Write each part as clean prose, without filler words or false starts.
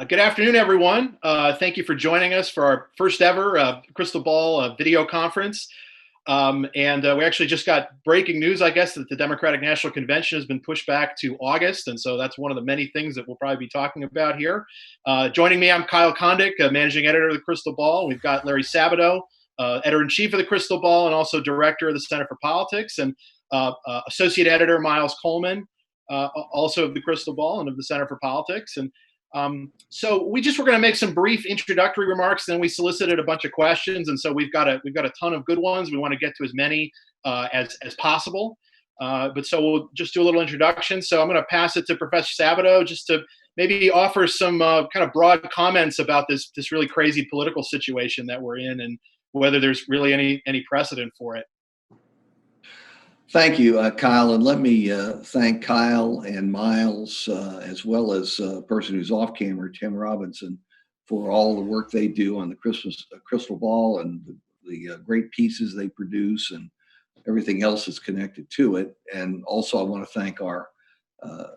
Good afternoon, everyone. Thank you for joining us for our first ever Crystal Ball video conference. And we actually just got breaking news, I guess, that the Democratic National Convention has been pushed back to August. And so that's one of the many things that we'll probably be talking about here. Joining me, I'm Kyle Kondik, managing editor of the Crystal Ball. We've got Larry Sabato, editor-in-chief of the Crystal Ball and also director of the Center for Politics, and associate editor Miles Coleman, also of the Crystal Ball and of the Center for Politics. So we just were going to make some brief introductory remarks. Then we solicited a bunch of questions, and so we've got a ton of good ones. We want to get to as many as possible. But so we'll just do a little introduction. So I'm going to pass it to Professor Sabato just to maybe offer some kind of broad comments about this really crazy political situation that we're in, and whether there's really any precedent for it. Thank you, Kyle, and let me thank Kyle and Miles, as well as a person who's off camera, Tim Robinson, for all the work they do on the Crystal Ball and the great pieces they produce and everything else that's connected to it. And also, I want to thank our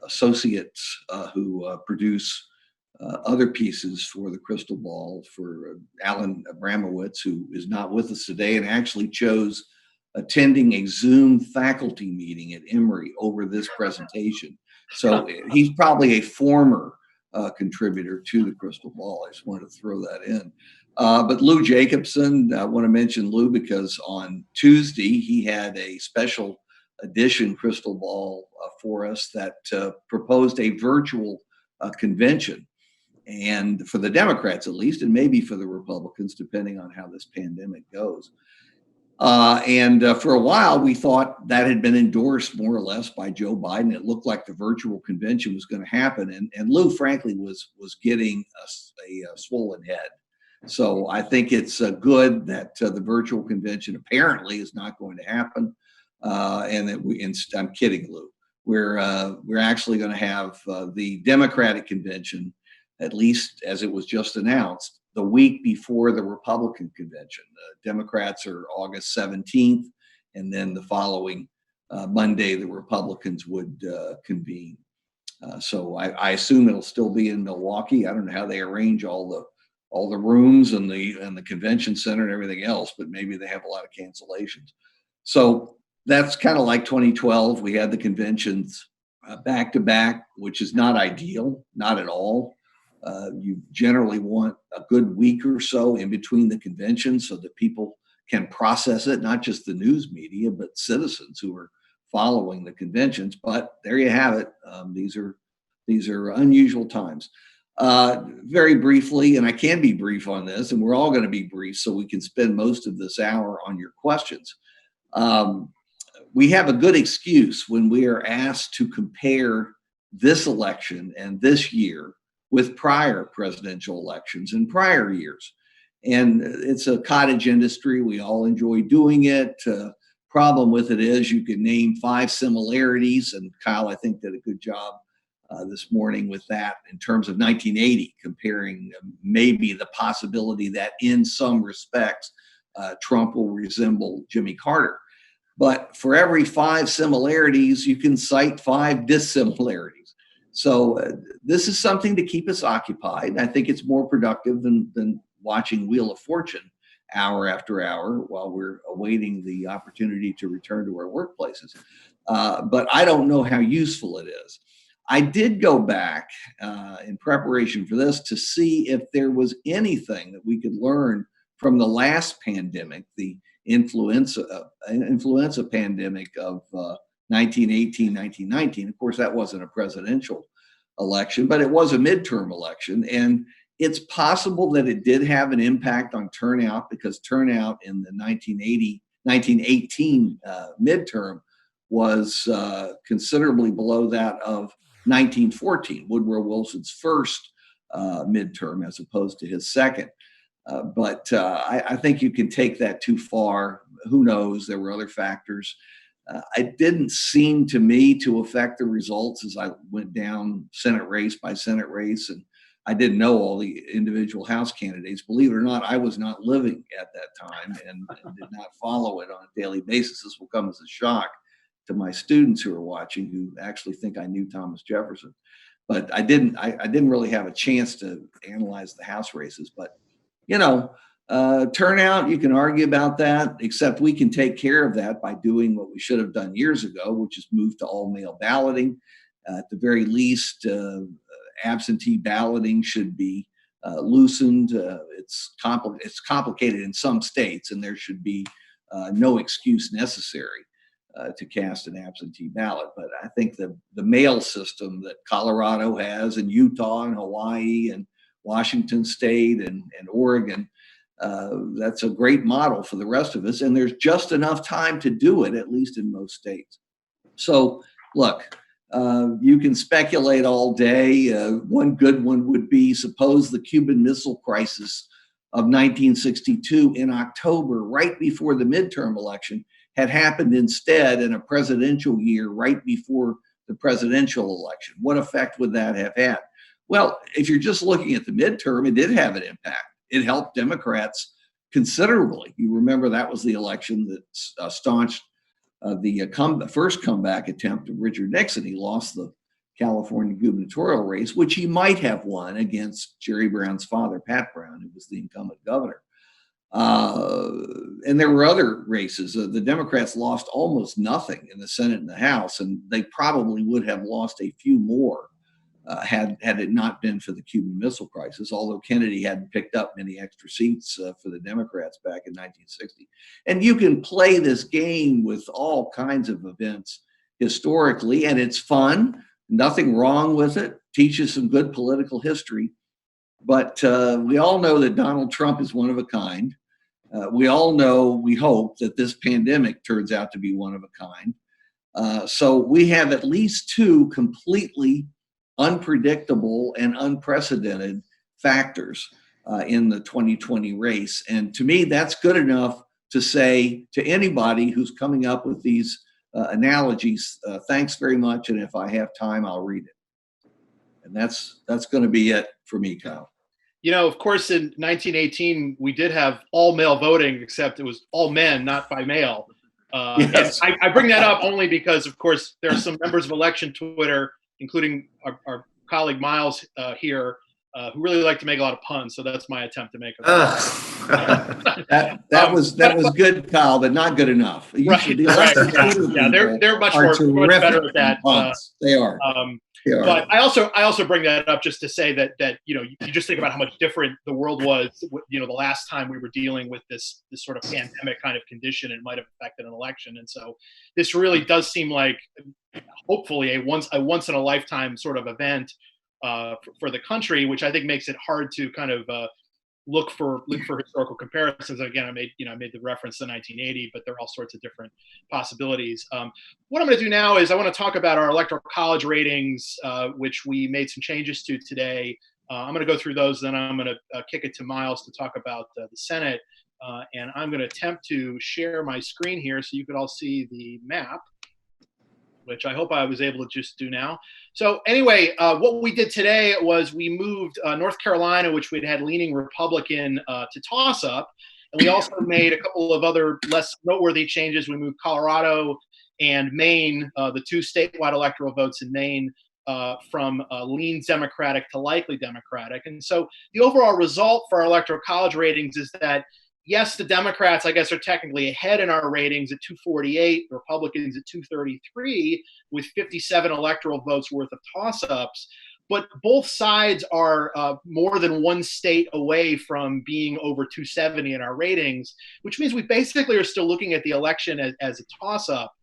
associates who produce other pieces for the Crystal Ball, for Alan Abramowitz, who is not with us today and actually chose attending a Zoom faculty meeting at Emory over this presentation. So he's probably a former contributor to the Crystal Ball. I just wanted to throw that in. But Lou Jacobson, I want to mention Lou because on Tuesday he had a special edition Crystal Ball for us that proposed a virtual convention. And for the Democrats, at least, and maybe for the Republicans, depending on how this pandemic goes. And for a while, we thought that had been endorsed more or less by Joe Biden. It looked like the virtual convention was going to happen. And Lou, frankly, was getting a swollen head. So I think it's good that the virtual convention apparently is not going to happen. And that I'm kidding, Lou. We're actually going to have the Democratic convention, at least as it was just announced, the week before the Republican convention. Democrats are August 17th, and then the following Monday, the Republicans would convene. So I assume it'll still be in Milwaukee. I don't know how they arrange all the rooms and the convention center and everything else, but maybe they have a lot of cancellations. So that's kind of like 2012. We had the conventions back to back, which is not ideal, not at all. You generally want a good week or so in between the conventions so that people can process it, not just the news media, but citizens who are following the conventions. But there you have it. These are unusual times. Very briefly, and I can be brief on this, and we're all going to be brief so we can spend most of this hour on your questions. We have a good excuse when we are asked to compare this election and this year with prior presidential elections in prior years. And it's a cottage industry. We all enjoy doing it. Problem with it is you can name 5 similarities. And Kyle, I think, did a good job this morning with that in terms of 1980, comparing maybe the possibility that in some respects, Trump will resemble Jimmy Carter. But for every 5 similarities, you can cite 5 dissimilarities. So this is something to keep us occupied. I think it's more productive than watching Wheel of Fortune hour after hour while we're awaiting the opportunity to return to our workplaces. But I don't know how useful it is. I did go back in preparation for this to see if there was anything that we could learn from the last pandemic, the influenza pandemic of 1918, 1919. Of course, that wasn't a presidential election, but it was a midterm election. And it's possible that it did have an impact on turnout because turnout in the 1918 midterm was considerably below that of 1914, Woodrow Wilson's first midterm, as opposed to his second. But I think you can take that too far. Who knows? There were other factors. It didn't seem to me to affect the results as I went down Senate race by Senate race. And I didn't know all the individual House candidates. Believe it or not, I was not living at that time and did not follow it on a daily basis. This will come as a shock to my students who are watching, who actually think I knew Thomas Jefferson. but I didn't really have a chance to analyze the House races. But turnout, you can argue about that, except we can take care of that by doing what we should have done years ago, which is move to all mail balloting. At the very least, absentee balloting should be loosened. It's complicated in some states, and there should be no excuse necessary to cast an absentee ballot. But I think the mail system that Colorado has, and Utah and Hawaii and Washington State and Oregon, that's a great model for the rest of us. And there's just enough time to do it, at least in most states. So look, you can speculate all day. One good one would be, suppose the Cuban Missile Crisis of 1962 in October, right before the midterm election, had happened instead in a presidential year right before the presidential election. What effect would that have had? Well, if you're just looking at the midterm, it did have an impact. It helped Democrats considerably. You remember that was the election that staunched the first comeback attempt of Richard Nixon. He lost the California gubernatorial race, which he might have won against Jerry Brown's father, Pat Brown, who was the incumbent governor. And there were other races. The Democrats lost almost nothing in the Senate and the House, and they probably would have lost a few more had it not been for the Cuban Missile Crisis, although Kennedy hadn't picked up many extra seats for the Democrats back in 1960. And you can play this game with all kinds of events historically, and it's fun. Nothing wrong with it. Teaches some good political history. But we all know that Donald Trump is one of a kind. We all know, we hope, that this pandemic turns out to be one of a kind. So we have at least two completely unpredictable and unprecedented factors in the 2020 race. And to me, that's good enough to say to anybody who's coming up with these analogies, thanks very much. And if I have time, I'll read it. And that's going to be it for me, Kyle. Of course, in 1918, we did have all mail voting, except it was all men, not by mail. Yes. And I bring that up only because, of course, there are some members of election Twitter, including our colleague Miles here, who really like to make a lot of puns. So that's my attempt to make a that was good, Kyle, but not good enough. Right. Yeah, they're much better at that. They are. But I also bring that up just to say that you just think about how much different the world was. The last time we were dealing with this sort of pandemic kind of condition, it might have affected an election, and so this really does seem like, hopefully, a once in a lifetime sort of event for the country, which I think makes it hard to kind of look for historical comparisons. Again, I made the reference to 1980, but there are all sorts of different possibilities. What I'm going to do now is I want to talk about our Electoral College ratings, which we made some changes to today. I'm going to go through those, then I'm going to kick it to Miles to talk about the Senate. And I'm going to attempt to share my screen here so you could all see the map, which I hope I was able to just do now. So anyway, what we did today was we moved North Carolina, which we'd had leaning Republican, to toss up. And we also made a couple of other less noteworthy changes. We moved Colorado and Maine, the two statewide electoral votes in Maine, from lean Democratic to likely Democratic. And so the overall result for our Electoral College ratings is that, yes, the Democrats, I guess, are technically ahead in our ratings at 248, Republicans at 233, with 57 electoral votes worth of toss-ups. But both sides are more than one state away from being over 270 in our ratings, which means we basically are still looking at the election as a toss-up.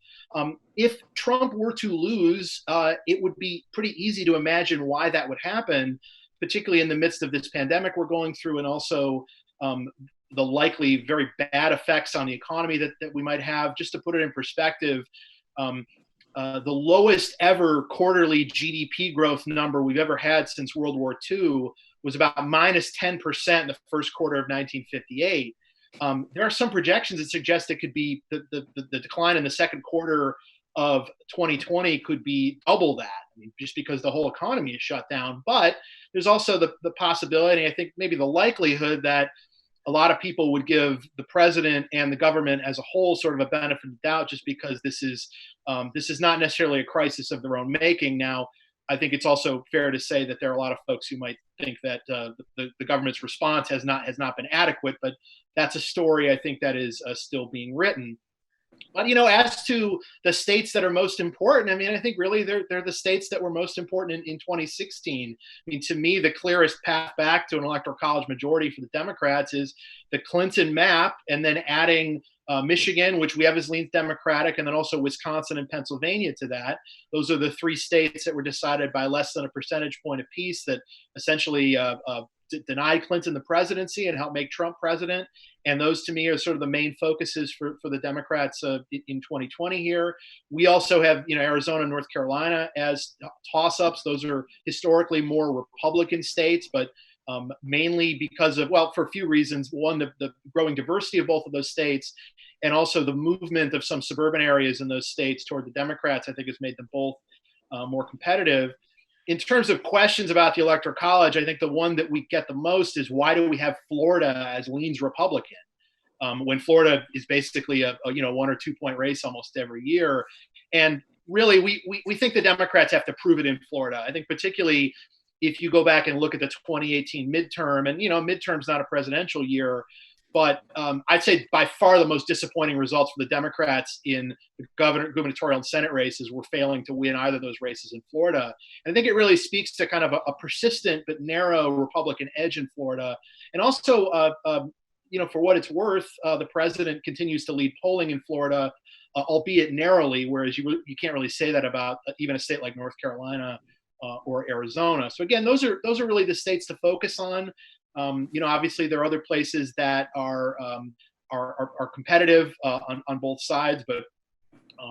If Trump were to lose, it would be pretty easy to imagine why that would happen, particularly in the midst of this pandemic we're going through, and also the likely very bad effects on the economy that we might have. Just to put it in perspective, the lowest ever quarterly GDP growth number we've ever had since World War II was about minus 10% in the first quarter of 1958. There are some projections that suggest it could be the decline in the second quarter of 2020 could be double that, just because the whole economy is shut down. But there's also the possibility, I think maybe the likelihood, that a lot of people would give the president and the government as a whole sort of a benefit of the doubt, just because this is not necessarily a crisis of their own making. Now, I think it's also fair to say that there are a lot of folks who might think that the government's response has not been adequate, but that's a story I think that is still being written. But as to the states that are most important, I mean, I think really they're the states that were most important in 2016. I mean, to me, the clearest path back to an electoral college majority for the Democrats is the Clinton map, and then adding Michigan, which we have as leans Democratic, and then also Wisconsin and Pennsylvania to that. Those are the three states that were decided by less than a percentage point apiece that essentially denied Clinton the presidency and helped make Trump president. And those to me are sort of the main focuses for the Democrats in 2020 here. We also have, Arizona and North Carolina as toss-ups. Those are historically more Republican states, but mainly because of, well, for a few reasons. One, the growing diversity of both of those states, and also the movement of some suburban areas in those states toward the Democrats, I think has made them both more competitive. In terms of questions about the Electoral College, I think the one that we get the most is, why do we have Florida as leans Republican? When Florida is basically a 1 or 2 point race almost every year. And really, we think the Democrats have to prove it in Florida. I think particularly if you go back and look at the 2018 midterm, and midterm's not a presidential year, but I'd say by far the most disappointing results for the Democrats in the gubernatorial and Senate races were failing to win either of those races in Florida. And I think it really speaks to kind of a persistent but narrow Republican edge in Florida. And also, for what it's worth, the president continues to lead polling in Florida, albeit narrowly, whereas you can't really say that about even a state like North Carolina or Arizona. So again, those are really the states to focus on. Obviously there are other places that are competitive on both sides, but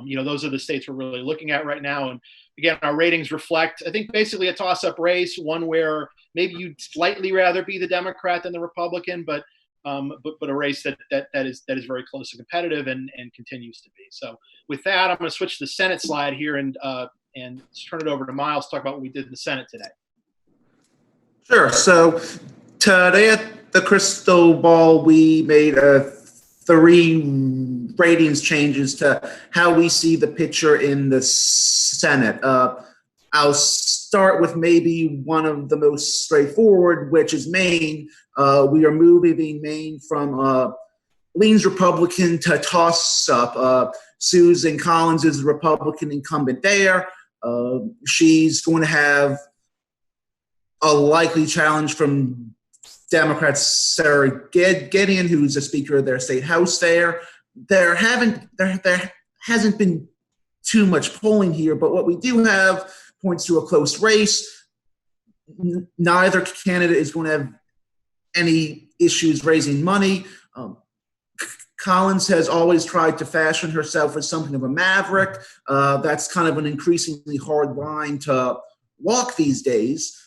those are the states we're really looking at right now. And again, our ratings reflect, I think, basically a toss-up race, one where maybe you'd slightly rather be the Democrat than the Republican, but a race that is very close and competitive and continues to be. So with that, I'm going to switch to the Senate slide here and turn it over to Miles to talk about what we did in the Senate today. Sure. So today at the Crystal Ball, we made 3 ratings changes to how we see the picture in the Senate. I'll start with maybe one of the most straightforward, which is Maine. We are moving Maine from leans Republican to toss-up. Susan Collins is the Republican incumbent there. She's going to have a likely challenge from Democrat Sarah Gideon, who's the Speaker of their state house there. There hasn't been too much polling here, but what we do have points to a close race. Neither candidate is going to have any issues raising money. Collins has always tried to fashion herself as something of a maverick. That's kind of an increasingly hard line to walk these days.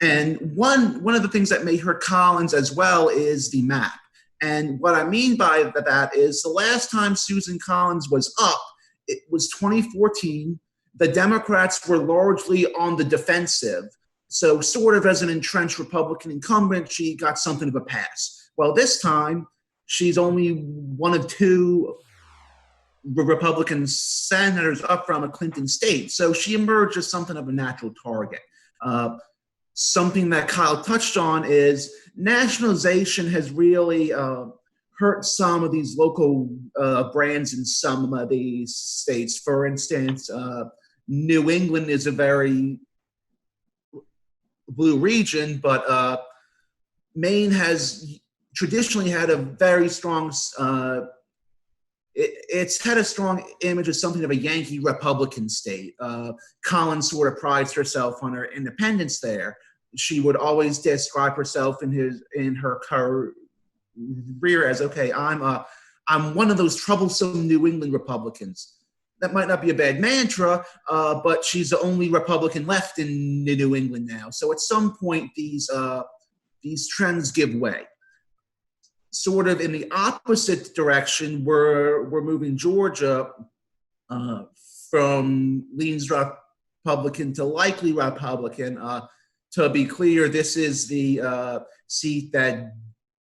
And one of the things that made her Collins as well is the map. And what I mean by that is the last time Susan Collins was up, it was 2014. The Democrats were largely on the defensive. So sort of as an entrenched Republican incumbent, she got something of a pass. Well, this time, she's only one of 2 Republican senators up from a Clinton state. So she emerged as something of a natural target. Something that Kyle touched on is nationalization has really hurt some of these local brands in some of these states. For instance, New England is a very blue region, but Maine has traditionally had a very strong, it's had a strong image of something of a Yankee Republican state. Collins sort of prides herself on her independence there. She would always describe herself in her career as, okay, I'm one of those troublesome New England Republicans. That might not be a bad mantra, but she's the only Republican left in New England now. So at some point, these trends give way. Sort of in the opposite direction, we're moving Georgia from leans Republican to likely Republican. To be clear, this is the seat that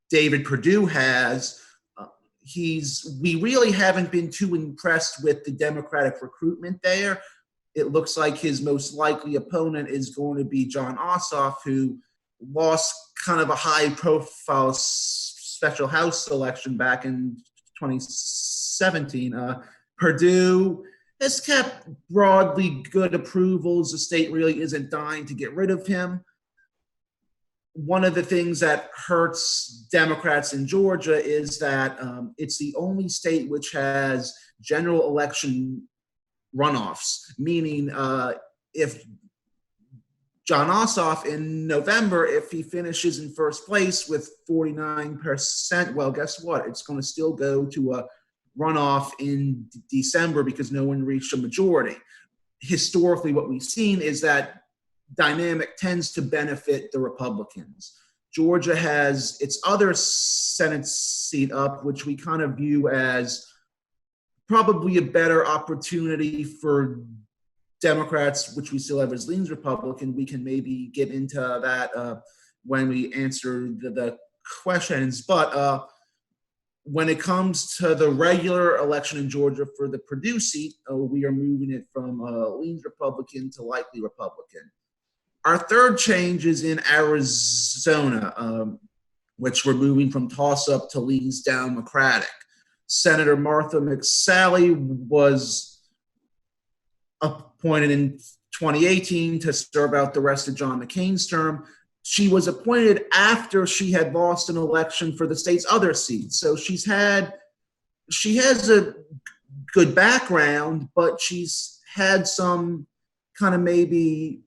David Perdue has. We really haven't been too impressed with the Democratic recruitment there. it looks like his most likely opponent is going to be John Ossoff, who lost kind of a high-profile special House election back in 2017. Purdue has kept broadly good approvals. The state really isn't dying to get rid of him. One of the things that hurts Democrats in Georgia is that it's the only state which has general election runoffs, meaning if John Ossoff in November, if he finishes in first place with 49%, well, guess what? It's going to still go to a runoff in December because no one reached a majority. Historically, what we've seen is that dynamic tends to benefit the Republicans. Georgia has its other Senate seat up, which we kind of view as probably a better opportunity for Democrats, which we still have as leans Republican. We can maybe get into that when we answer the questions. But when it comes to the regular election in Georgia for the Purdue seat, we are moving it from leans Republican to likely Republican. Our third change is in Arizona, which we're moving from toss-up to leans down Democratic. Senator Martha McSally was appointed in 2018 to serve out the rest of John McCain's term. She was appointed after she had lost an election for the state's other seats. So she has a good background, but she's had some kind of maybe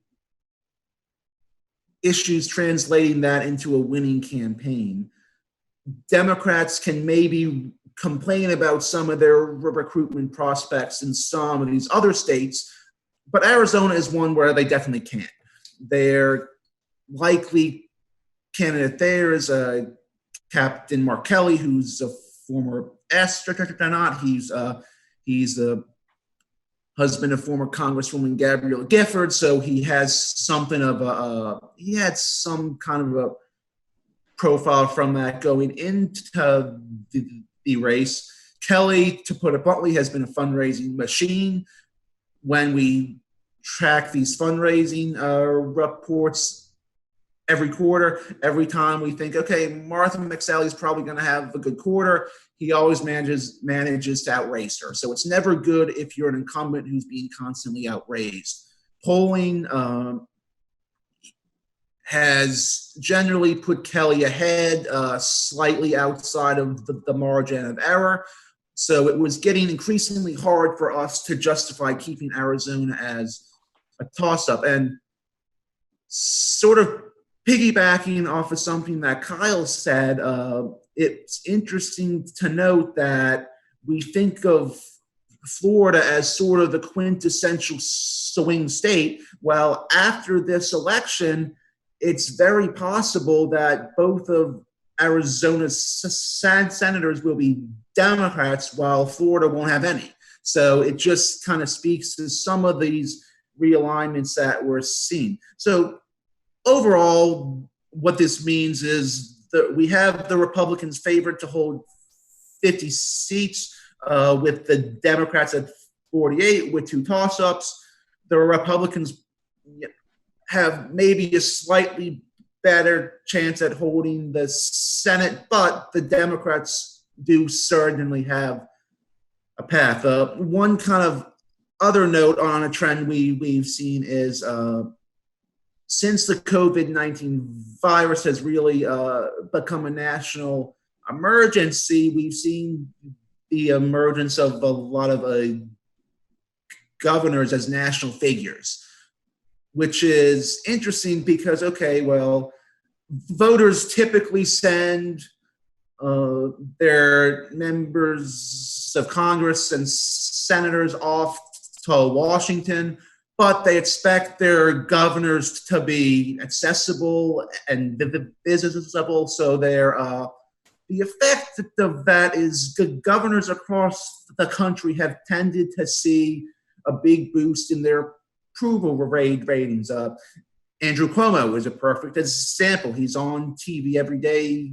issues translating that into a winning campaign. Democrats can maybe complain about some of their recruitment prospects in some of these other states, but Arizona is one where they definitely can't. Their likely candidate there is Captain Mark Kelly, who's a former astronaut. He's the husband of former Congresswoman Gabrielle Gifford, so he has something of he had some kind of a profile from that going into the race. Kelly, to put it bluntly, has been a fundraising machine. When we track these fundraising reports every quarter, every time we think, okay, Martha McSally is probably going to have a good quarter, he always manages to outrace her. So it's never good if you're an incumbent who's being constantly outraised. Polling has generally put Kelly ahead, slightly outside of the margin of error. So it was getting increasingly hard for us to justify keeping Arizona as a toss-up. And sort of piggybacking off of something that Kyle said, it's interesting to note that we think of Florida as sort of the quintessential swing state. Well, after this election, it's very possible that both of Arizona's senators will be Democrats while Florida won't have any. So it just kind of speaks to some of these realignments that we're seeing. So overall, what this means is that we have the Republicans favored to hold 50 seats, with the Democrats at 48 with two toss-ups. The Republicans have maybe a slightly better chance at holding the Senate, but the Democrats do certainly have a path. One kind of other note on a trend we've seen is since the COVID-19 virus has really become a national emergency, we've seen the emergence of a lot of governors as national figures, which is interesting because, okay, well, voters typically send their members of Congress and senators off to Washington, but they expect their governors to be accessible and visitable. So the effect of that is good governors across the country have tended to see a big boost in their approval ratings. Andrew Cuomo is a perfect example. He's on TV every day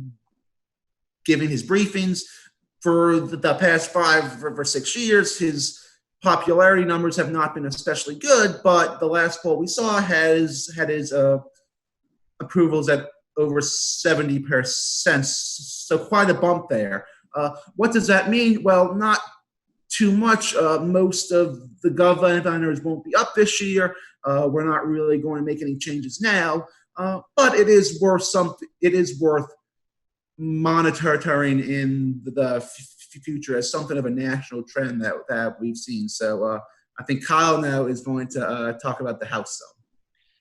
giving his briefings. For the past 5 or 6 years, his popularity numbers have not been especially good, but the last poll we saw had his approvals at over 70%, so quite a bump there. What does that mean? Well, not too much. Most of the governors won't be up this year. We're not really going to make any changes now, but it is worth something. It is worth monitoring in the future as something of a national trend that we've seen. So I think Kyle now is going to talk about the House zone.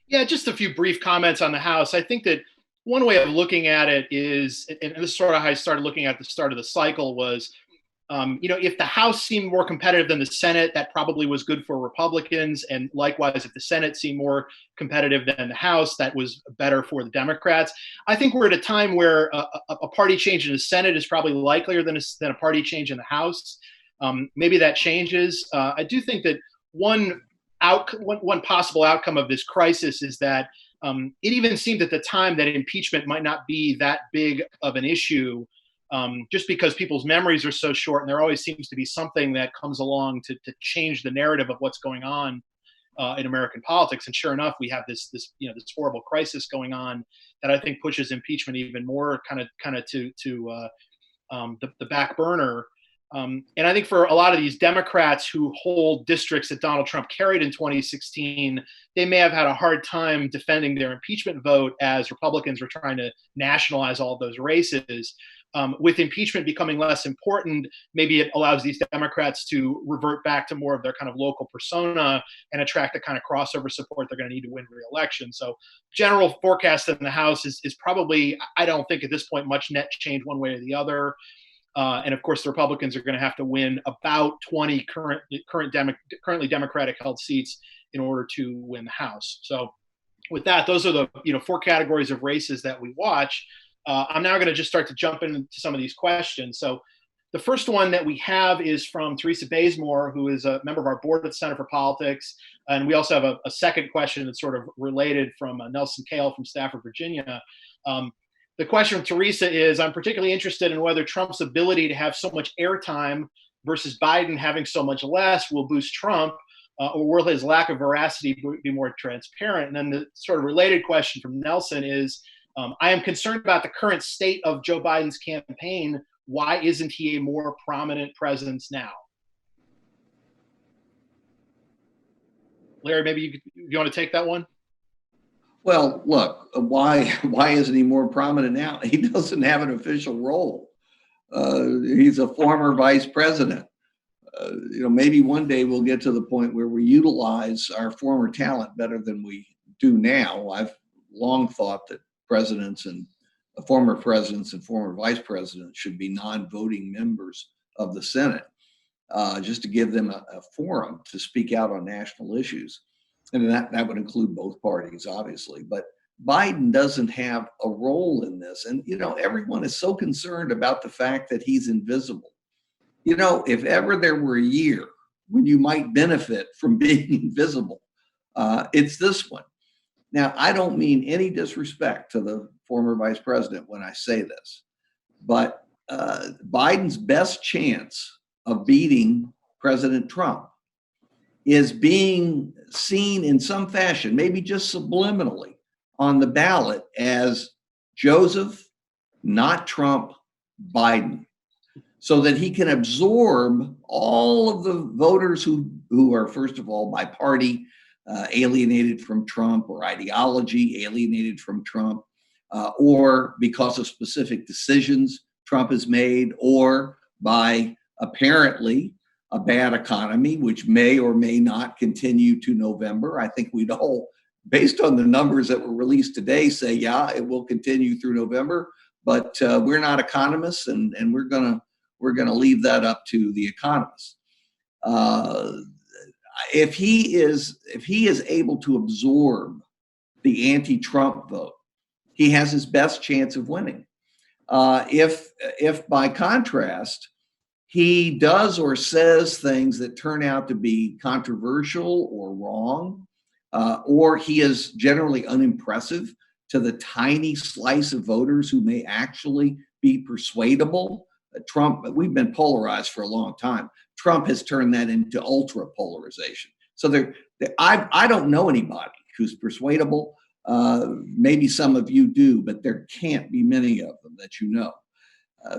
Yeah, just a few brief comments on the House. I think that one way of looking at it is, and this is sort of how I started looking at the start of the cycle, was, if the House seemed more competitive than the Senate, that probably was good for Republicans. And likewise, if the Senate seemed more competitive than the House, that was better for the Democrats. I think we're at a time where a party change in the Senate is probably likelier than a party change in the House. Maybe that changes. I do think that one possible outcome of this crisis is that it even seemed at the time that impeachment might not be that big of an issue, just because people's memories are so short, and there always seems to be something that comes along to change the narrative of what's going on in American politics. And sure enough, we have this horrible crisis going on that I think pushes impeachment even more kind of to the back burner. And I think for a lot of these Democrats who hold districts that Donald Trump carried in 2016, they may have had a hard time defending their impeachment vote as Republicans were trying to nationalize all of those races. With impeachment becoming less important, maybe it allows these Democrats to revert back to more of their kind of local persona and attract the kind of crossover support they're going to need to win re-election. So general forecast in the House is probably, I don't think at this point, much net change one way or the other. And of course, the Republicans are going to have to win about 20 currently Democratic held seats in order to win the House. So with that, those are the four categories of races that we watch. I'm now going to just start to jump into some of these questions. So the first one that we have is from Teresa Bazemore, who is a member of our board at the Center for Politics. And we also have a second question that's sort of related from Nelson Kale from Stafford, Virginia. The question from Teresa is, I'm particularly interested in whether Trump's ability to have so much airtime versus Biden having so much less will boost Trump, or will his lack of veracity be more transparent? And then the sort of related question from Nelson is, I am concerned about the current state of Joe Biden's campaign. Why isn't he a more prominent presence now? Larry, maybe you want to take that one? Well, look, why isn't he more prominent now? He doesn't have an official role. He's a former vice president. Maybe one day we'll get to the point where we utilize our former talent better than we do now. I've long thought that presidents and former vice presidents should be non-voting members of the Senate, just to give them a forum to speak out on national issues. And that would include both parties, obviously. But Biden doesn't have a role in this. And, everyone is so concerned about the fact that he's invisible. If ever there were a year when you might benefit from being invisible, it's this one. Now, I don't mean any disrespect to the former vice president when I say this, but Biden's best chance of beating President Trump is being seen in some fashion, maybe just subliminally, on the ballot as Joseph, not Trump, Biden, so that he can absorb all of the voters who are, first of all, by party, alienated from Trump, or ideology alienated from Trump, or because of specific decisions Trump has made, or by apparently a bad economy, which may or may not continue to November. I think we'd all, based on the numbers that were released today, say, yeah, it will continue through November, but we're not economists, and we're gonna leave that up to the economists. If he is able to absorb the anti-Trump vote, he has his best chance of winning. If by contrast, he does or says things that turn out to be controversial or wrong, or he is generally unimpressive to the tiny slice of voters who may actually be persuadable, Trump, we've been polarized for a long time. Trump has turned that into ultra polarization. So I don't know anybody who's persuadable. Maybe some of you do, but there can't be many of them that you know.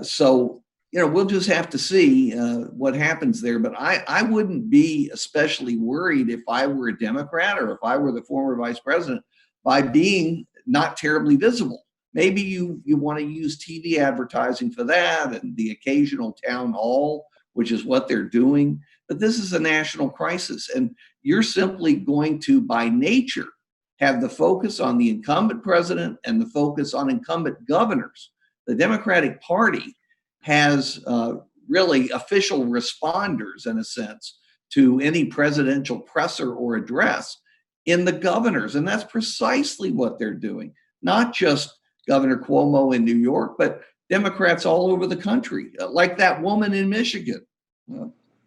So we'll just have to see what happens there. But I wouldn't be especially worried if I were a Democrat or if I were the former vice president by being not terribly visible. Maybe you want to use TV advertising for that and the occasional town hall, which is what they're doing. But this is a national crisis, and you're simply going to, by nature, have the focus on the incumbent president and the focus on incumbent governors. The Democratic Party has really official responders, in a sense, to any presidential presser or address in the governors. And that's precisely what they're doing. Not just Governor Cuomo in New York, but Democrats all over the country, like that woman in Michigan.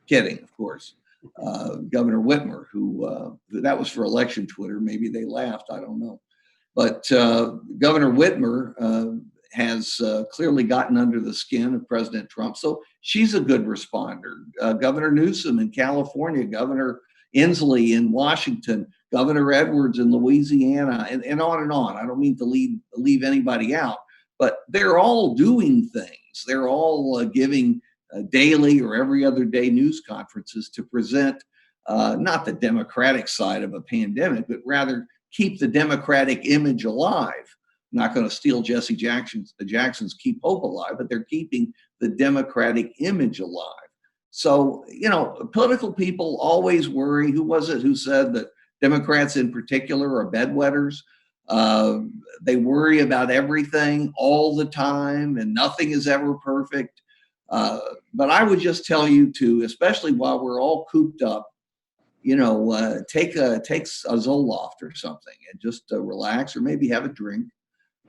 Kidding, of course. Governor Whitmer, who that was for election Twitter. Maybe they laughed. I don't know. But Governor Whitmer has clearly gotten under the skin of President Trump. So she's a good responder. Governor Newsom in California, Governor Inslee in Washington, Governor Edwards in Louisiana, and on and on. I don't mean to leave anybody out, but they're all doing things. They're all giving daily or every other day news conferences to present not the Democratic side of a pandemic, but rather keep the Democratic image alive. I'm not going to steal Jesse Jackson's Keep Hope Alive, but they're keeping the Democratic image alive. So, political people always worry. Who was it who said that Democrats in particular are bedwetters? They worry about everything all the time, and nothing is ever perfect. But I would just tell you to, especially while we're all cooped up, take a Zoloft or something and just relax, or maybe have a drink,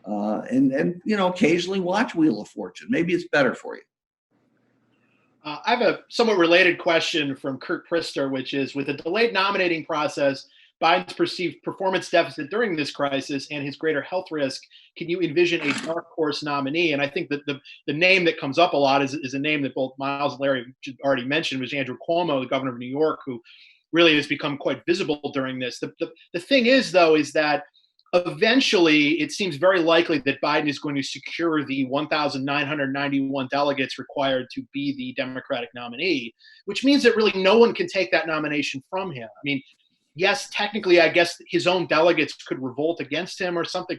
and occasionally watch Wheel of Fortune. Maybe it's better for you. I have a somewhat related question from Kurt Prister, which is, with the delayed nominating process, Biden's perceived performance deficit during this crisis, and his greater health risk, can you envision a dark horse nominee? And I think that the name that comes up a lot is a name that both Miles and Larry already mentioned, was Andrew Cuomo, the governor of New York, who really has become quite visible during this. The thing is, though, is that eventually it seems very likely that Biden is going to secure the 1,991 delegates required to be the Democratic nominee, which means that really no one can take that nomination from him. I mean, yes, technically, I guess his own delegates could revolt against him or something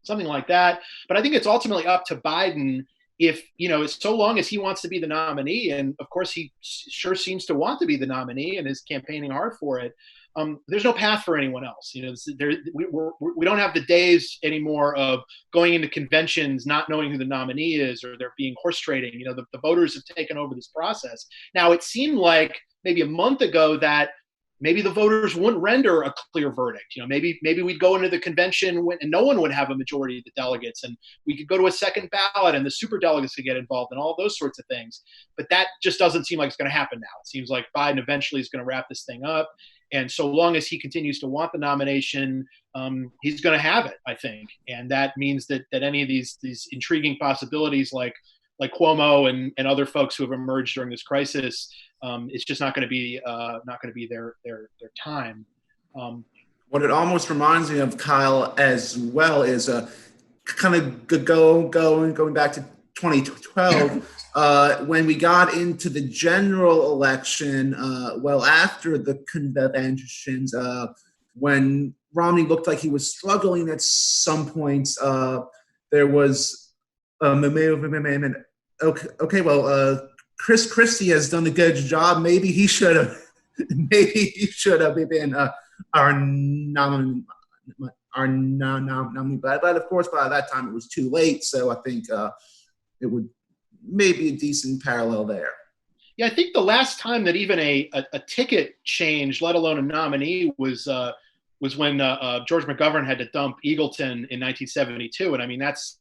like that. But I think it's ultimately up to Biden if, so long as he wants to be the nominee. And of course, he sure seems to want to be the nominee and is campaigning hard for it. There's no path for anyone else. We don't have the days anymore of going into conventions, not knowing who the nominee is, or there being horse trading. The voters have taken over this process. Now, it seemed like maybe a month ago that maybe the voters wouldn't render a clear verdict. Maybe we'd go into the convention and no one would have a majority of the delegates, and we could go to a second ballot and the super delegates could get involved and all those sorts of things. But that just doesn't seem like it's going to happen now. It seems like Biden eventually is going to wrap this thing up. And so long as he continues to want the nomination, he's going to have it, I think. And that means that any of these intriguing possibilities like Cuomo and other folks who have emerged during this crisis, it's just not going to be their time. What it almost reminds me of, Kyle, as well, is kind of going back to 2012. When we got into the general election, after the conventions, when Romney looked like he was struggling at some points, there was a movement. Chris Christie has done a good job. Maybe he should have been our nominee. But of course, by that time it was too late. So I think it would maybe a decent parallel there. Yeah, I think the last time that even a ticket change, let alone a nominee, was when George McGovern had to dump Eagleton in 1972, and I mean that's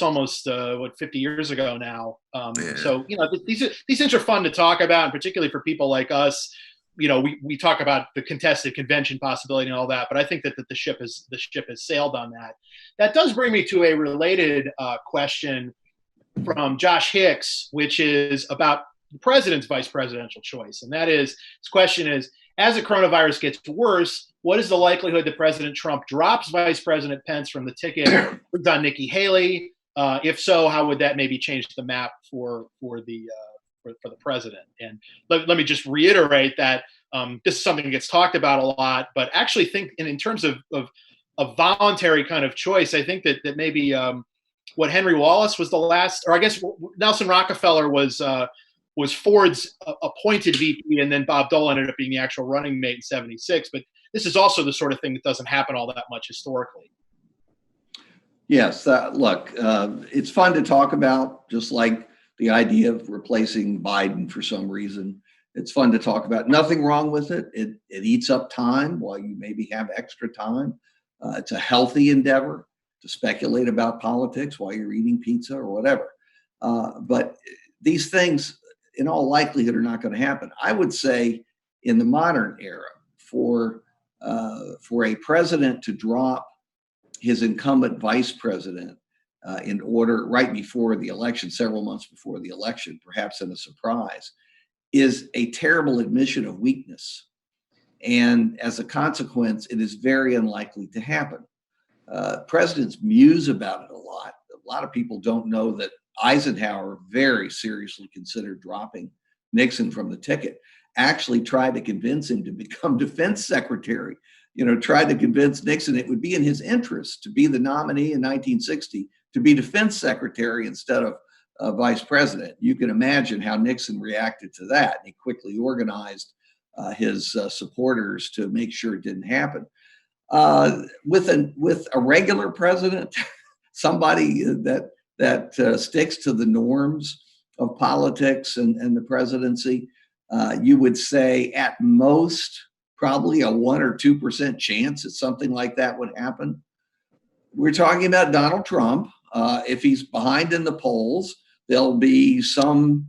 almost 50 years ago now. So these things are fun to talk about, and particularly for people like us. We talk about the contested convention possibility and all that, but I think that the ship has sailed on that. That does bring me to a related question. from Josh Hicks, which is about the president's vice presidential choice. And that is, his question is, as the coronavirus gets worse, what is the likelihood that President Trump drops Vice President Pence from the ticket on Nikki Haley? If so, how would that maybe change the map for the president? And let me just reiterate that this is something that gets talked about a lot, but actually think in terms of a voluntary kind of choice, I think that maybe what Henry Wallace was the last, or I guess Nelson Rockefeller was Ford's appointed VP, and then Bob Dole ended up being the actual running mate in '76. But this is also the sort of thing that doesn't happen all that much historically. Yes, look, it's fun to talk about, just like the idea of replacing Biden for some reason. It's fun to talk about. Nothing wrong with it. It eats up time while you maybe have extra time. It's a healthy endeavor to speculate about politics while you're eating pizza or whatever. But these things, in all likelihood, are not going to happen. I would say in the modern era, for a president to drop his incumbent vice president in order right before the election, several months before the election, perhaps in a surprise, is a terrible admission of weakness. And as a consequence, it is very unlikely to happen. Presidents muse about it a lot. A lot of people don't know that Eisenhower very seriously considered dropping Nixon from the ticket, actually tried to convince him to become defense secretary, tried to convince Nixon it would be in his interest to be the nominee in 1960, to be defense secretary instead of vice president. You can imagine how Nixon reacted to that. He quickly organized his supporters to make sure it didn't happen. With a regular president, somebody that sticks to the norms of politics and the presidency, you would say at most probably a 1 or 2% chance that something like that would happen. We're talking about Donald Trump. If he's behind in the polls, there'll be some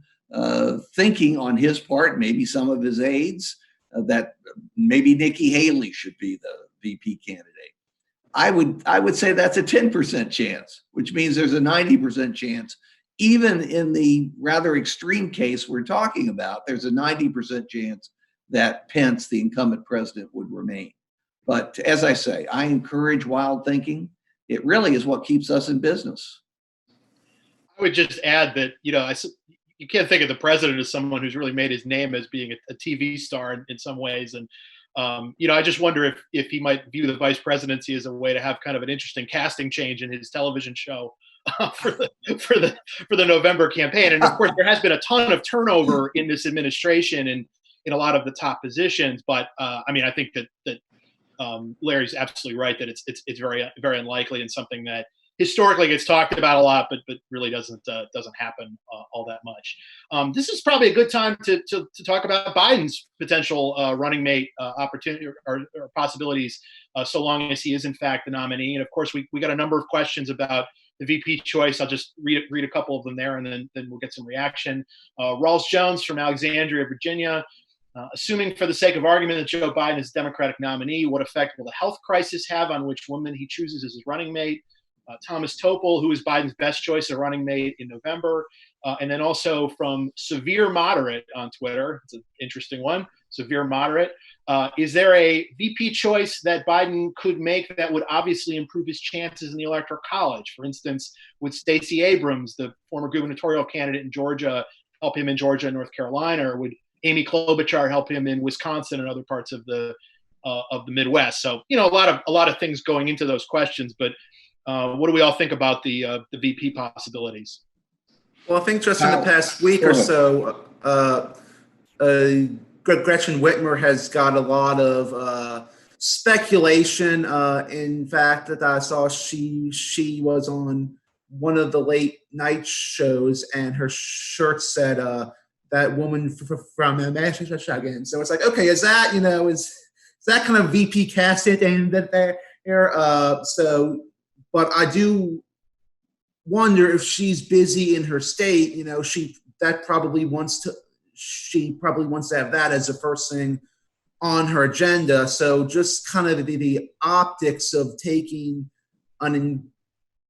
thinking on his part, maybe some of his aides, that maybe Nikki Haley should be the VP candidate. I would say that's a 10% chance, which means there's a 90% chance. Even in the rather extreme case we're talking about, there's a 90% chance that Pence, the incumbent president, would remain. But as I say, I encourage wild thinking. It really is what keeps us in business. I would just add that, you can't think of the president as someone who's really made his name as being a TV star in some ways. And, I just wonder if he might view the vice presidency as a way to have kind of an interesting casting change in his television show for the November campaign. And of course, there has been a ton of turnover in this administration and in a lot of the top positions. But I think that Larry's absolutely right that it's very, very unlikely and something that historically gets talked about a lot, but really doesn't happen all that much. This is probably a good time to talk about Biden's potential running mate opportunity or possibilities, so long as he is in fact the nominee. And of course, we got a number of questions about the VP choice. I'll just read a couple of them there, and then we'll get some reaction. Rawls Jones from Alexandria, Virginia. Assuming for the sake of argument that Joe Biden is the Democratic nominee, what effect will the health crisis have on which woman he chooses as his running mate? Thomas Topol, who is Biden's best choice of running mate in November. And then also from Severe Moderate on Twitter, it's an interesting one, Severe Moderate. Is there a VP choice that Biden could make that would obviously improve his chances in the Electoral College? For instance, would Stacey Abrams, the former gubernatorial candidate in Georgia, help him in Georgia and North Carolina? Or would Amy Klobuchar help him in Wisconsin and other parts of the Midwest? So, a lot of things going into those questions, but what do we all think about the VP possibilities? Well, I think just in the past week or so, Gretchen Whitmer has got a lot of speculation. In fact, that I saw she was on one of the late night shows, and her shirt said "that woman from Michigan." So it's like, okay, is that is that kind of VP casted and that there? But I do wonder if she's busy in her state. She probably wants to have that as the first thing on her agenda. So just kind of the optics of taking an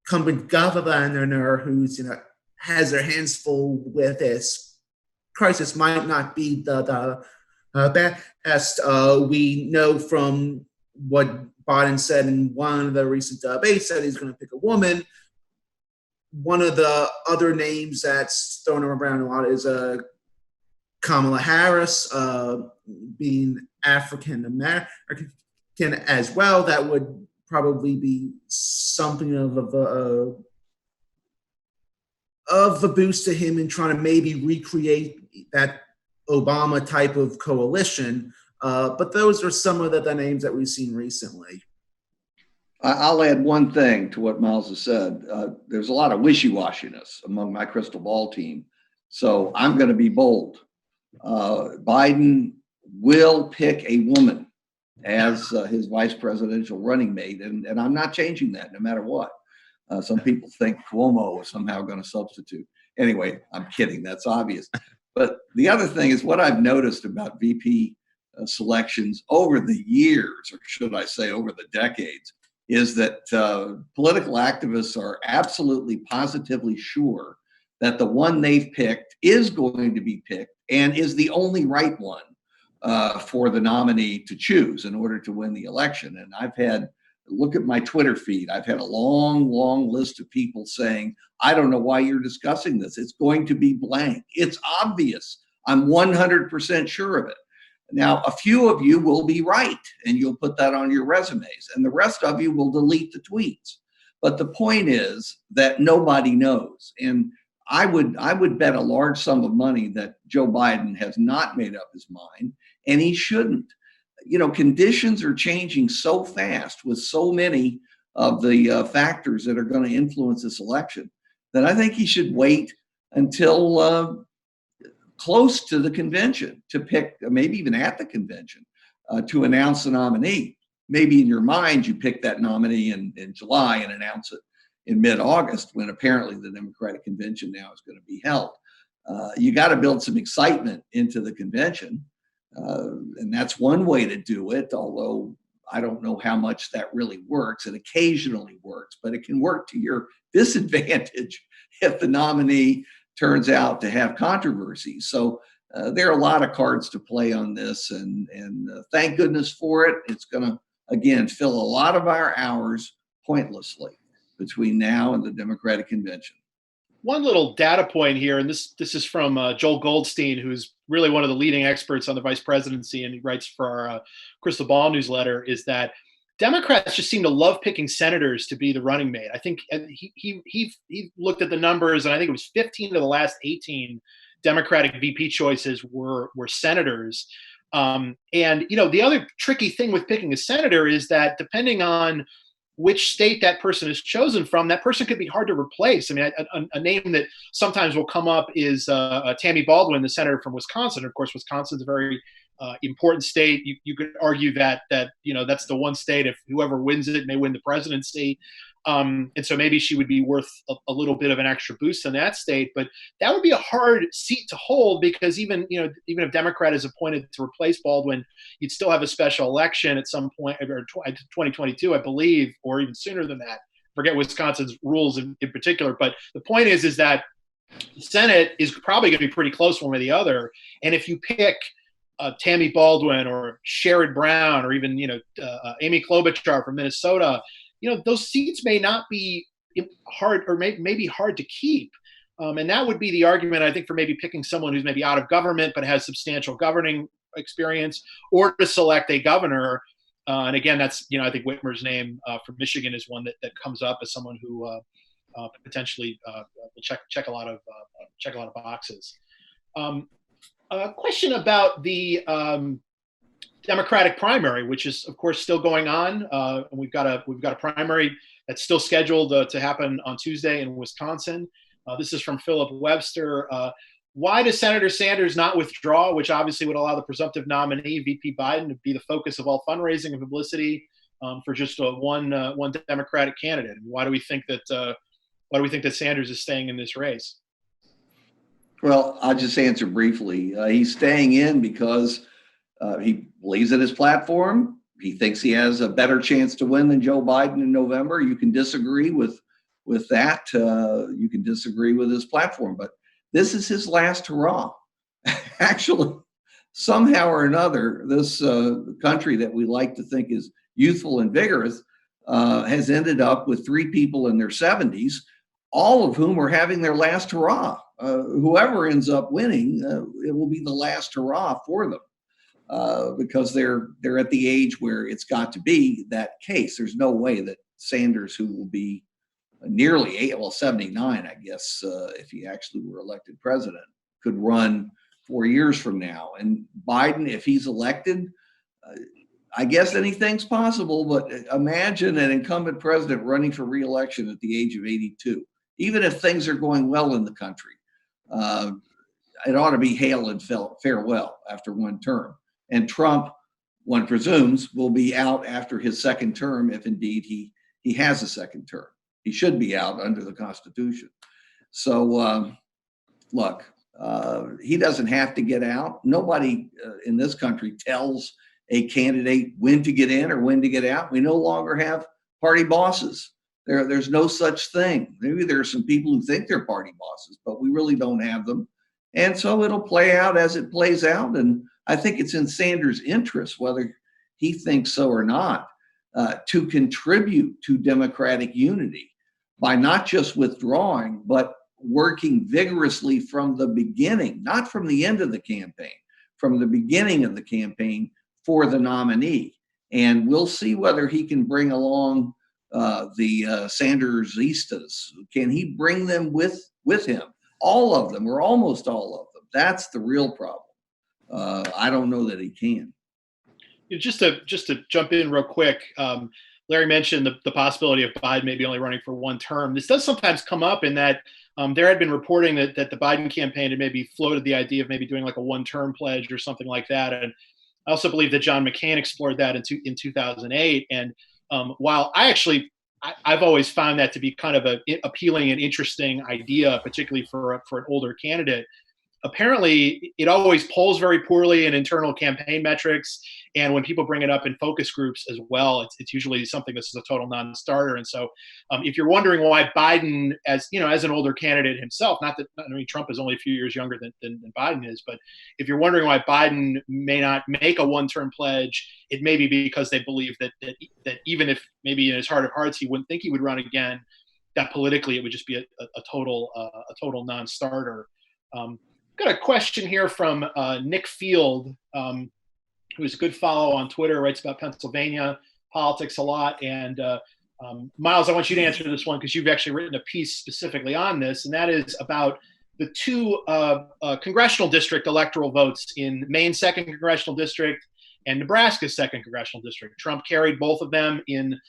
incumbent governor who's has their hands full with this crisis might not be the best. We know from what Biden said in one of the recent debates that he's going to pick a woman. One of the other names that's thrown around a lot is Kamala Harris, being African American as well. That would probably be something of a boost to him in trying to maybe recreate that Obama type of coalition. But those are some of the names that we've seen recently. I'll add one thing to what Miles has said. There's a lot of wishy-washiness among my crystal ball team. So I'm going to be bold. Biden will pick a woman as his vice presidential running mate. And I'm not changing that no matter what. Some people think Cuomo is somehow going to substitute. Anyway, I'm kidding. That's obvious. But the other thing is what I've noticed about VP selections over the years, or should I say over the decades, is that political activists are absolutely positively sure that the one they've picked is going to be picked and is the only right one for the nominee to choose in order to win the election. And I've had, look at my Twitter feed, I've had a long, long list of people saying, I don't know why you're discussing this. It's going to be blank. It's obvious. I'm 100% sure of it. Now, a few of you will be right, and you'll put that on your resumes, and the rest of you will delete the tweets. But the point is that nobody knows. And I would bet a large sum of money that Joe Biden has not made up his mind, and he shouldn't. You know, conditions are changing so fast with so many of the factors that are going to influence this election that I think he should wait until close to the convention to pick, maybe even at the convention, to announce the nominee. Maybe in your mind, you pick that nominee in July and announce it in mid-August when apparently the Democratic convention now is going to be held. You got to build some excitement into the convention. And that's one way to do it, although I don't know how much that really works. It occasionally works, but it can work to your disadvantage if the nominee turns out to have controversy. So there are a lot of cards to play on this, and thank goodness for it. It's going to, again, fill a lot of our hours pointlessly between now and the Democratic convention. One little data point here, and this is from Joel Goldstein, who's really one of the leading experts on the vice presidency, and he writes for our Crystal Ball newsletter, is that Democrats just seem to love picking senators to be the running mate. I think he looked at the numbers, and I think it was 15 of the last 18 Democratic VP choices were senators. And you know, the other tricky thing with picking a senator is that depending on which state that person is chosen from, that person could be hard to replace. I mean, a name that sometimes will come up is Tammy Baldwin, the senator from Wisconsin. Of course, Wisconsin's a very important state. You could argue that you know, that's the one state, if whoever wins it may win the presidency. And so maybe she would be worth a little bit of an extra boost in that state, but that would be a hard seat to hold because even if Democrat is appointed to replace Baldwin, you'd still have a special election at some point, or 2022, I believe, or even sooner than that. Forget Wisconsin's rules in particular, but the point is that the Senate is probably going to be pretty close one way or the other. And if you pick Tammy Baldwin or Sherrod Brown or even Amy Klobuchar from Minnesota, those seats may not be hard or may be hard to keep. And that would be the argument, I think, for maybe picking someone who's maybe out of government but has substantial governing experience, or to select a governor. And again, that's, I think Whitmer's name from Michigan is one that comes up as someone who potentially will check a lot of boxes. A question about the Democratic primary, which is, of course, still going on. And we've got a primary that's still scheduled to happen on Tuesday in Wisconsin. This is from Philip Webster. Why does Senator Sanders not withdraw, which obviously would allow the presumptive nominee, VP Biden, to be the focus of all fundraising and publicity for just one Democratic candidate? And why do we think that Sanders is staying in this race? Well, I'll just answer briefly. He's staying in because he believes in his platform. He thinks he has a better chance to win than Joe Biden in November. You can disagree with with that, you can disagree with his platform, but this is his last hurrah. Actually, somehow or another, this country that we like to think is youthful and vigorous has ended up with 3 people in their 70s, all of whom are having their last hurrah. Whoever ends up winning, it will be the last hurrah for them because they're at the age where it's got to be that case. There's no way that Sanders, who will be nearly 79, I guess, if he actually were elected president, could run 4 years from now. And Biden, if he's elected, I guess anything's possible, but imagine an incumbent president running for re-election at the age of 82. Even if things are going well in the country, it ought to be hail and farewell after one term. And Trump, one presumes, will be out after his second term, if indeed he has a second term. He should be out under the Constitution. So, look, he doesn't have to get out. Nobody in this country tells a candidate when to get in or when to get out. We no longer have party bosses. There's no such thing. Maybe there are some people who think they're party bosses, but we really don't have them. And so it'll play out as it plays out. And I think it's in Sanders' interest, whether he thinks so or not, to contribute to Democratic unity by not just withdrawing, but working vigorously from the beginning, not from the end of the campaign, from the beginning of the campaign for the nominee. And we'll see whether he can bring along the Sandersistas. Can he bring them with him? All of them, or almost all of them. That's the real problem. I don't know that he can. Just to jump in real quick, Larry mentioned the possibility of Biden maybe only running for one term. This does sometimes come up in that there had been reporting that the Biden campaign had maybe floated the idea of maybe doing like a one-term pledge or something like that. And I also believe that John McCain explored that in 2008. And while I've always found that to be kind of an appealing and interesting idea, particularly for an older candidate, apparently it always polls very poorly in internal campaign metrics. And when people bring it up in focus groups as well, it's usually something that's a total non-starter. And so if you're wondering why Biden, as an older candidate himself, Trump is only a few years younger than Biden is, but if you're wondering why Biden may not make a one-term pledge, it may be because they believe that even if maybe in his heart of hearts he wouldn't think he would run again, that politically it would just be a total non-starter. Got a question here from Nick Field, who's a good follow on Twitter, writes about Pennsylvania politics a lot. And Miles, I want you to answer this one because you've actually written a piece specifically on this, and that is about the 2 congressional district electoral votes in Maine's 2nd congressional district and Nebraska's 2nd congressional district. Trump carried both of them in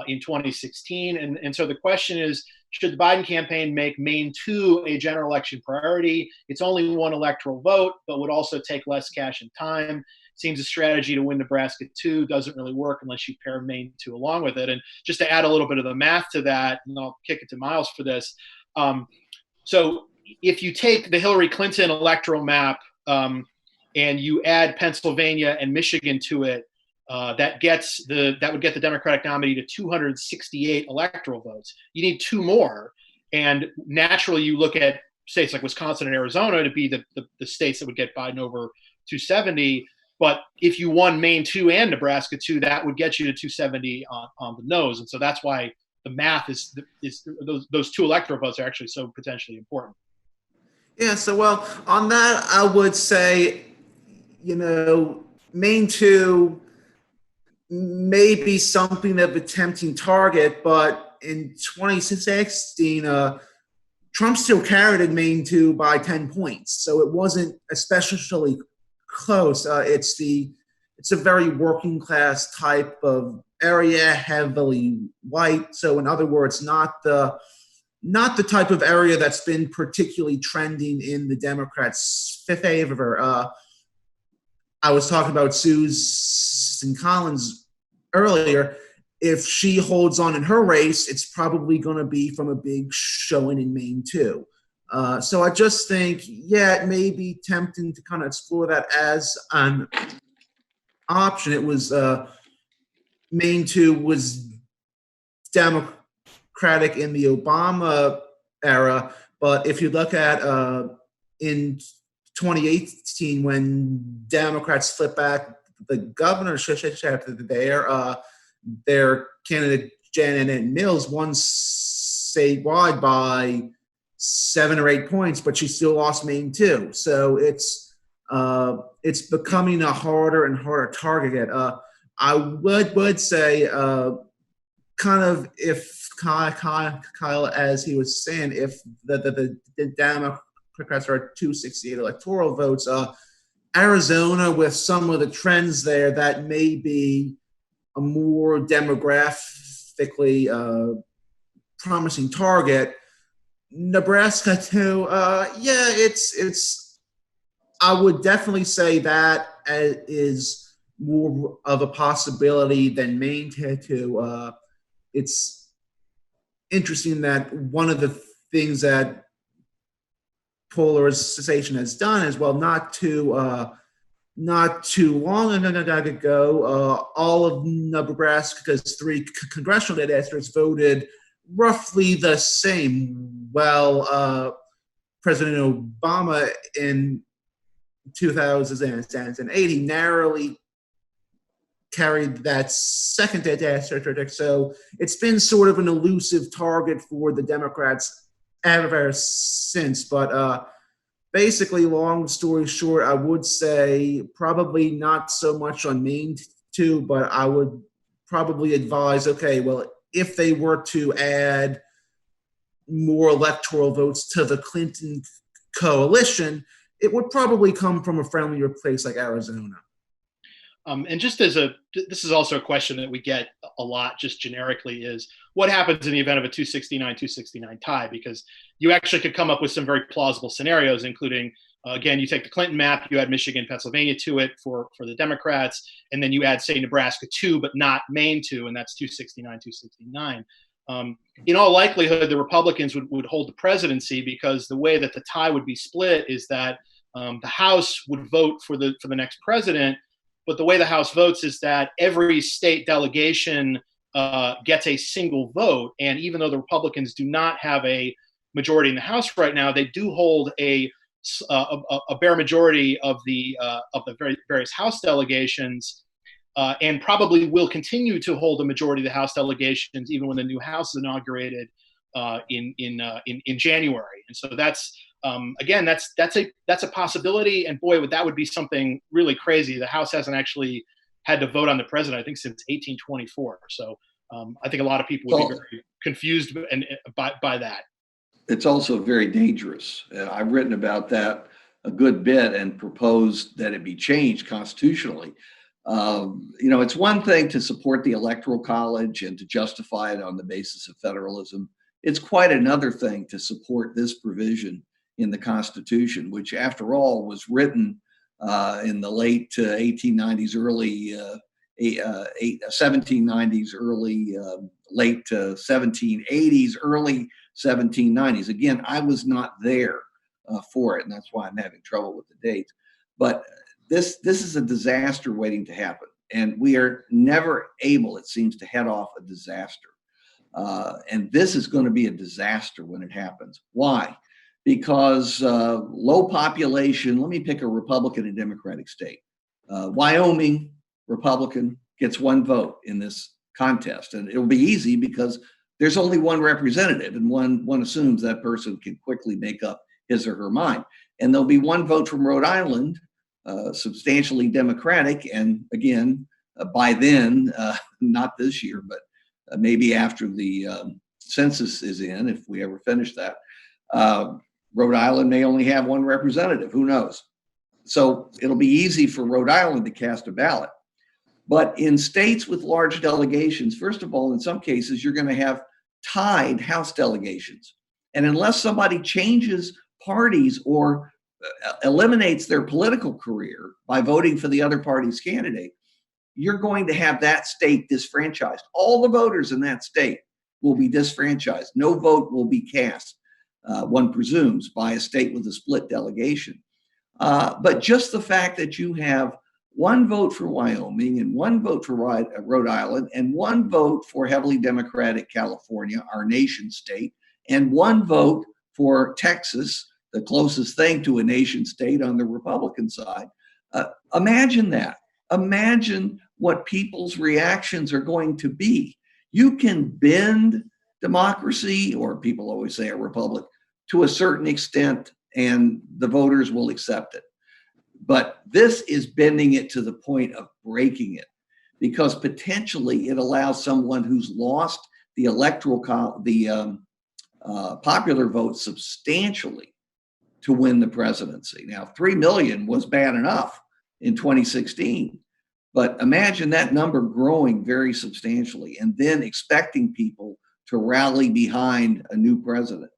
2016. And so the question is, should the Biden campaign make Maine 2 a general election priority? It's only one electoral vote, but would also take less cash and time. Seems a strategy to win Nebraska 2 doesn't really work unless you pair Maine 2 along with it. And just to add a little bit of the math to that, and I'll kick it to Miles for this. So if you take the Hillary Clinton electoral map and you add Pennsylvania and Michigan to it, that would get the Democratic nominee to 268 electoral votes. You need 2 more. And naturally, you look at states like Wisconsin and Arizona to be the states that would get Biden over 270. But if you won Maine 2 and Nebraska 2, that would get you to 270 on the nose. And so that's why the math is those 2 electoral votes are actually so potentially important. Yeah, so well, on that, I would say, Maine 2 may be something of a tempting target, but in 2016, Trump still carried in Maine 2 by 10 points. So it wasn't especially close. It's a very working class type of area, heavily white. So in other words, not the type of area that's been particularly trending in the Democrats' favor. I was talking about Susan Collins earlier. If she holds on in her race, it's probably going to be from a big showing in Maine 2. So I just think, it may be tempting to kind of explore that as an option. It was Maine 2 was Democratic Democratic in the Obama era, but if you look at in 2018, when Democrats flipped back the governorship there, their candidate Janet Mills won statewide by 7 or 8 points, but she still lost Maine too. So it's becoming a harder and harder target. I would say, kind of, if Kyle, as he was saying, if the Democrats are at 268 electoral votes, Arizona, with some of the trends there, that may be a more demographically promising target. Nebraska too, it's. I would definitely say that is more of a possibility than Maine too. It's interesting that one of the things that polarization has done is, well, not too long ago, all of Nebraska's 3 congressional districts voted roughly the same. Well, President Obama in 2008, he narrowly carried that second district. So it's been sort of an elusive target for the Democrats ever since. But basically, long story short, I would say probably not so much on Maine too, but I would probably advise, okay, well, if they were to add more electoral votes to the Clinton coalition, it would probably come from a friendlier place like Arizona. And just this is also a question that we get a lot just generically, is what happens in the event of a 269 tie? Because you actually could come up with some very plausible scenarios, including, again, you take the Clinton map, you add Michigan, Pennsylvania to it for the Democrats, and then you add, say, Nebraska 2, but not Maine 2, and that's 269. In all likelihood, the Republicans would hold the presidency, because the way that the tie would be split is that the House would vote for the next president. But the way the House votes is that every state delegation gets a single vote. And even though the Republicans do not have a majority in the House right now, they do hold a bare majority of the various House delegations, and probably will continue to hold a majority of the House delegations even when the new House is inaugurated in January. And so that's again, that's a possibility. And boy, that would be something really crazy. The House hasn't actually had to vote on the president, I think, since 1824. So I think a lot of people would be very confused by that. It's also very dangerous. I've written about that a good bit and proposed that it be changed constitutionally. It's one thing to support the Electoral College and to justify it on the basis of federalism. It's quite another thing to support this provision in the Constitution, which, after all, was written in the late 1890s, early 1790s, early late 1780s, early 1790s. Again, I was not there for it, and that's why I'm having trouble with the dates. But this is a disaster waiting to happen, and we are never able, it seems, to head off a disaster. And this is going to be a disaster when it happens. Why? Because low population, let me pick a Republican and Democratic state. Wyoming, Republican, gets 1 vote in this contest. And it'll be easy because there's only 1 representative, and one assumes that person can quickly make up his or her mind. And there'll be 1 vote from Rhode Island, substantially Democratic. And again, by then, not this year, but maybe after the census is in, if we ever finish that, Rhode Island may only have 1 representative. Who knows? So it'll be easy for Rhode Island to cast a ballot. But in states with large delegations, first of all, in some cases, you're going to have tied House delegations. And unless somebody changes parties or eliminates their political career by voting for the other party's candidate, you're going to have that state disfranchised. All the voters in that state will be disfranchised. No vote will be cast, one presumes, by a state with a split delegation. But just the fact that you have one vote for Wyoming and one vote for Rhode Island and one vote for heavily Democratic California, our nation state, and one vote for Texas, the closest thing to a nation state on the Republican side. Imagine that. Imagine what people's reactions are going to be. You can bend democracy, or people always say a republic, to a certain extent, and the voters will accept it. But this is bending it to the point of breaking it, because potentially it allows someone who's lost the popular vote substantially to win the presidency. Now, 3 million was bad enough in 2016, but imagine that number growing very substantially and then expecting people to rally behind a new president.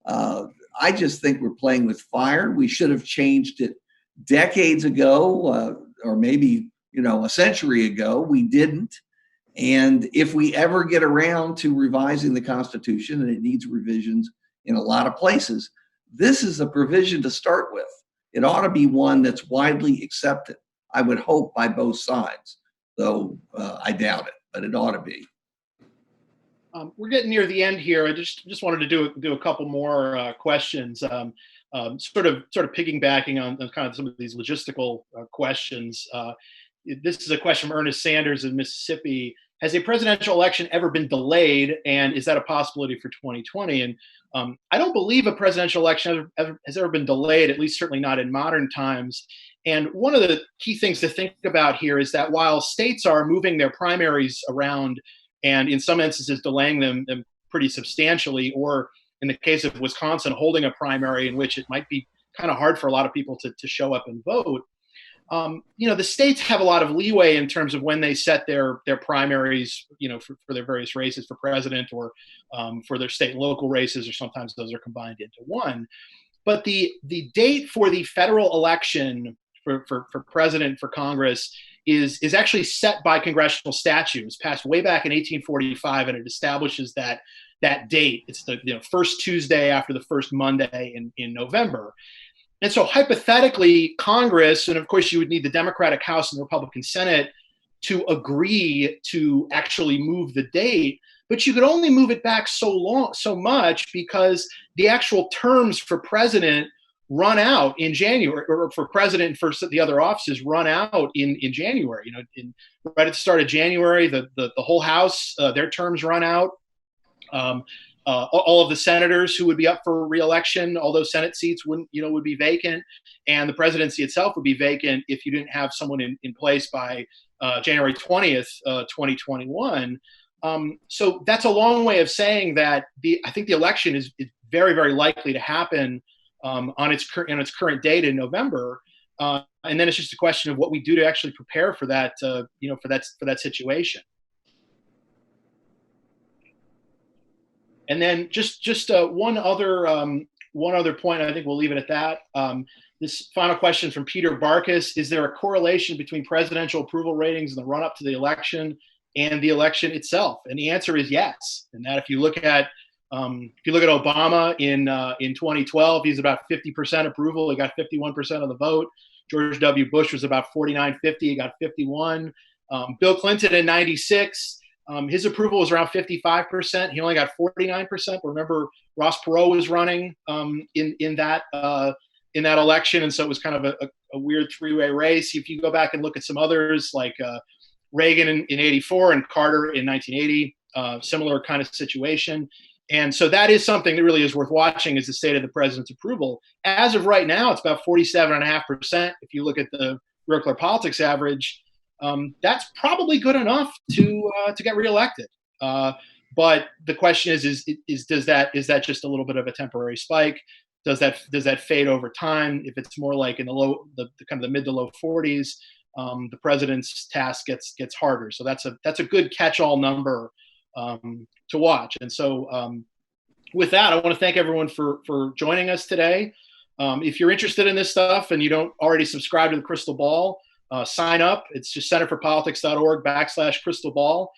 I just think we're playing with fire. We should have changed it decades ago, or maybe, a century ago. We didn't. And if we ever get around to revising the Constitution, and it needs revisions in a lot of places, this is a provision to start with. It ought to be one that's widely accepted, I would hope, by both sides, though I doubt it, but it ought to be. We're getting near the end here. I just wanted to do a couple more questions, sort of piggybacking on kind of some of these logistical questions. This is a question from Ernest Sanders in Mississippi. Has a presidential election ever been delayed, and is that a possibility for 2020? And I don't believe a presidential election has ever been delayed, at least certainly not in modern times. And one of the key things to think about here is that while states are moving their primaries around, and in some instances delaying them pretty substantially, or in the case of Wisconsin, holding a primary in which it might be kind of hard for a lot of people to show up and vote. The states have a lot of leeway in terms of when they set their primaries, for their various races for president, or for their state and local races, or sometimes those are combined into one. But the date for the federal election for president, for Congress, is actually set by congressional statute. It was passed way back in 1845, and it establishes that date. It's the first Tuesday after the first Monday in November. And so hypothetically, Congress, and of course you would need the Democratic House and the Republican Senate to agree to actually move the date, but you could only move it back so much because the actual terms for president run out in January, or for president and for the other offices run out in January. Right at the start of January, the whole House, their terms run out. All of the senators who would be up for re-election, all those Senate seats would be vacant, and the presidency itself would be vacant if you didn't have someone in place by January 20th, 2021. So that's a long way of saying that I think the election is very, very likely to happen on its current date in November, and then it's just a question of what we do to actually prepare for that, for that situation. And then just one other point, and I think we'll leave it at that. This final question from Peter Barkus: is there a correlation between presidential approval ratings in the run-up to the election and the election itself? And the answer is yes. And that if you look at Obama in 2012, he's about 50% approval. He got 51% of the vote. George W. Bush was about 49-50. He got 51. Bill Clinton in 96. His approval was around 55%. He only got 49%. Remember, Ross Perot was running in that election, and so it was kind of a weird three-way race. If you go back and look at some others, like Reagan in 84 and Carter in 1980, similar kind of situation. And so that is something that really is worth watching, is the state of the president's approval. As of right now, it's about 47.5%. If you look at the Real Clear Politics average, that's probably good enough to get reelected. But the question is does that just a little bit of a temporary spike? Does that fade over time? If it's more like in the kind of the mid to low 40s, the president's task gets harder. So that's a good catch-all number to watch. And so with that, I want to thank everyone for joining us today. If you're interested in this stuff and you don't already subscribe to the Crystal Ball, sign up. It's just centerforpolitics.org/crystal ball.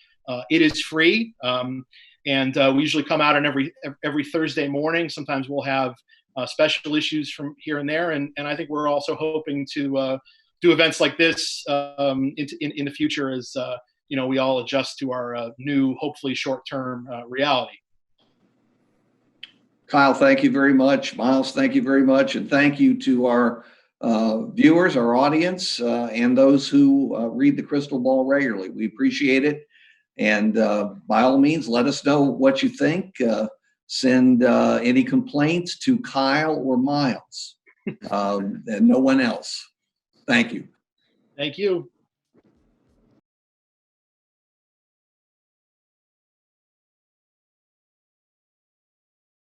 It is free. And we usually come out on every Thursday morning. Sometimes we'll have special issues from here and there. And I think we're also hoping to do events like this in the future as we all adjust to our new, hopefully short-term reality. Kyle, thank you very much. Miles, thank you very much. And thank you to our viewers, our audience, and those who read the Crystal Ball regularly. We appreciate it. And by all means, let us know what you think. Send any complaints to Kyle or Miles and no one else. Thank you. Thank you.